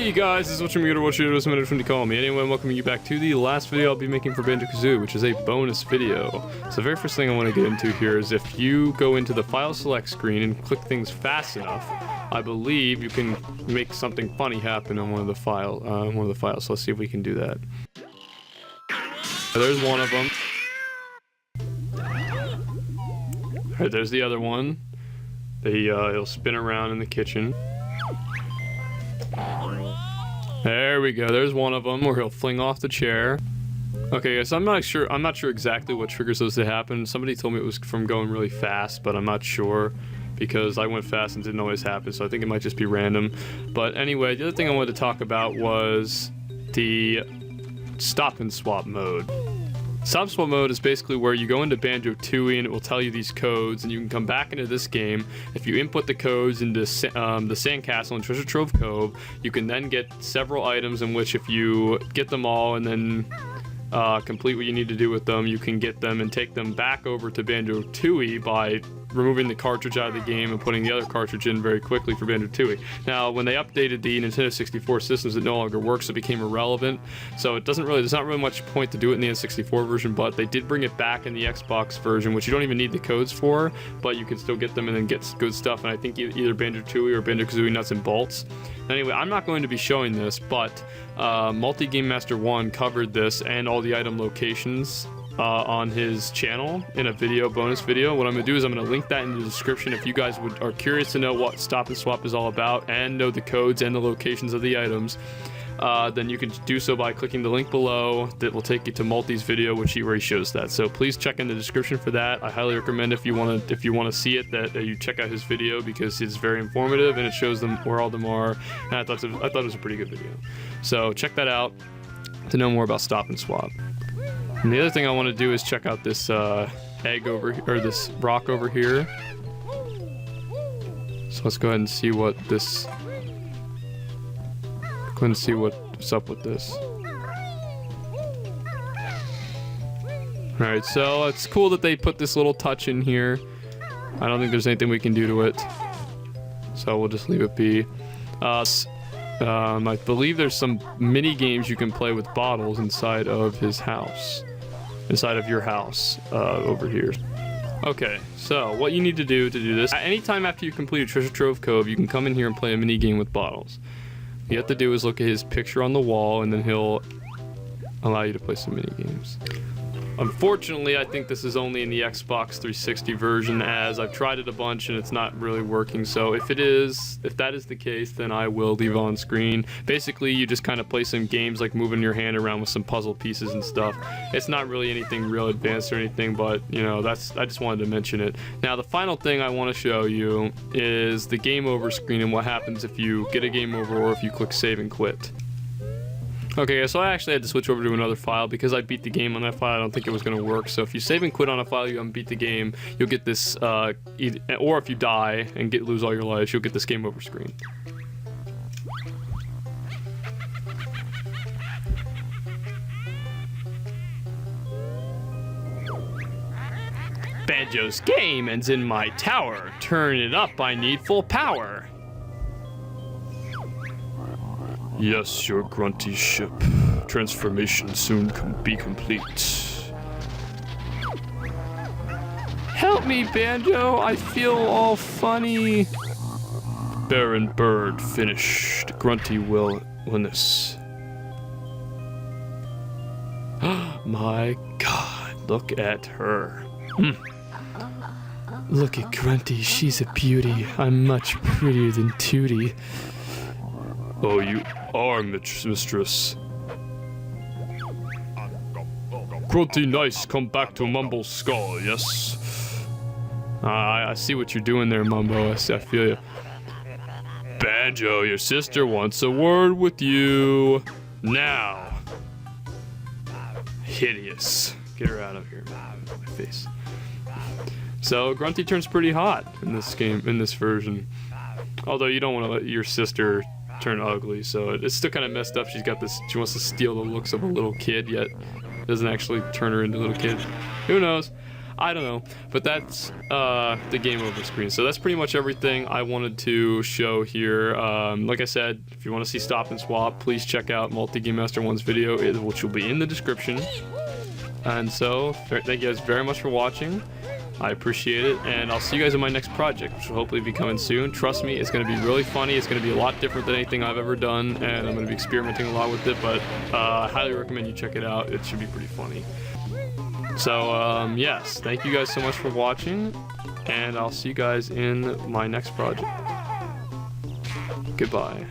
Hey guys, this is Whatjamagiveit, what you do, from to call me. Anyway, I'm welcoming you back to the last video I'll be making for Banjo-Kazooie, which is a bonus video. So the very first thing I want to get into here is if you go into the file select screen and click things fast enough, I believe you can make something funny happen on one of the files. So let's see if we can do that. There's one of them. Alright, there's the other one. He'll spin around in the kitchen. There we go. There's one of them where he'll fling off the chair. Okay, guys, I'm not sure exactly what triggers those to happen. Somebody told me it was from going really fast, but I'm not sure because I went fast and didn't always happen, so I think it might just be random. But anyway, the other thing I wanted to talk about was the Stop N Swop mode. Stop N Swop mode is basically where you go into Banjo-Tooie and it will tell you these codes, and you can come back into this game. If you input the codes into the Sandcastle and Treasure Trove Cove, you can then get several items in which if you get them all and then complete what you need to do with them, you can get them and take them back over to Banjo-Tooie by removing the cartridge out of the game and putting the other cartridge in very quickly for Banjo-Tooie. Now, when they updated the Nintendo 64 systems, it no longer works, so it became irrelevant. So there's not really much point to do it in the N64 version, but they did bring it back in the Xbox version, which you don't even need the codes for, but you can still get them and then get good stuff, and I think either Banjo-Tooie or Banjo-Kazooie Nuts and Bolts. Anyway, I'm not going to be showing this, but Multi-Game Master 1 covered this and all the item locations on his channel in a bonus video. What I'm going to do is I'm going to link that in the description if you guys are curious to know what Stop N Swop is all about and know the codes and the locations of the items. Then you can do so by clicking the link below that will take you to Multi's video where he shows that. So please check in the description for that. I highly recommend if you want to see it that you check out his video because it's very informative and it shows them where all of them are. And I thought it was a pretty good video. So check that out to know more about Stop N Swop. And the other thing I want to do is check out this this rock over here. So let's go ahead and see what's up with this. Alright, so it's cool that they put this little touch in here. I don't think there's anything we can do to it, so we'll just leave it be. I believe there's some mini games you can play with bottles inside of his house. Inside of your house, over here. Okay, so what you need to do this, anytime after you complete a Treasure Trove Cove, you can come in here and play a mini game with bottles. What you have to do is look at his picture on the wall, and then he'll allow you to play some mini games. Unfortunately, I think this is only in the Xbox 360 version, as I've tried it a bunch and it's not really working. So if that is the case, then I will leave it on screen. Basically, you just kind of play some games like moving your hand around with some puzzle pieces and stuff. It's not really anything real advanced or anything, but you know, I just wanted to mention it. Now, the final thing I want to show you is the game over screen and what happens if you get a game over or if you click save and quit. Okay, so I actually had to switch over to another file because I beat the game on that file. I don't think it was going to work. So if you save and quit on a file, you haven't beat the game, you'll get this, or if you die and lose all your lives, you'll get this game over screen. Banjo's game ends in my tower. Turn it up, I need full power. Yes, your grunty ship. Transformation soon can be complete. Help me, Banjo! I feel all funny. Baron Bird finished. Grunty wellness. My God, look at her. Look at Grunty, she's a beauty. I'm much prettier than Tootie. Oh, you are, mistress. Grunty nice, come back to Mumble Skull, yes? I see what you're doing there, Mumbo. I feel you. Banjo, your sister wants a word with you. Now. Hideous. Get her out of here, my face. So, Grunty turns pretty hot in this game, in this version. Although you don't want to let your sister turn ugly, so it's still kind of messed up. She wants to steal the looks of a little kid, yet doesn't actually turn her into a little kid. Who knows? I don't know, but that's the game over screen. So that's pretty much everything I wanted to show here. Like I said, if you want to see Stop and Swap, please check out Multi-Game Master 1's video, which will be in the description. And so, thank you guys very much for watching. I appreciate it, and I'll see you guys in my next project, which will hopefully be coming soon. Trust me, it's going to be really funny. It's going to be a lot different than anything I've ever done, and I'm going to be experimenting a lot with it, but I highly recommend you check it out. It should be pretty funny. So, yes, thank you guys so much for watching, and I'll see you guys in my next project. Goodbye.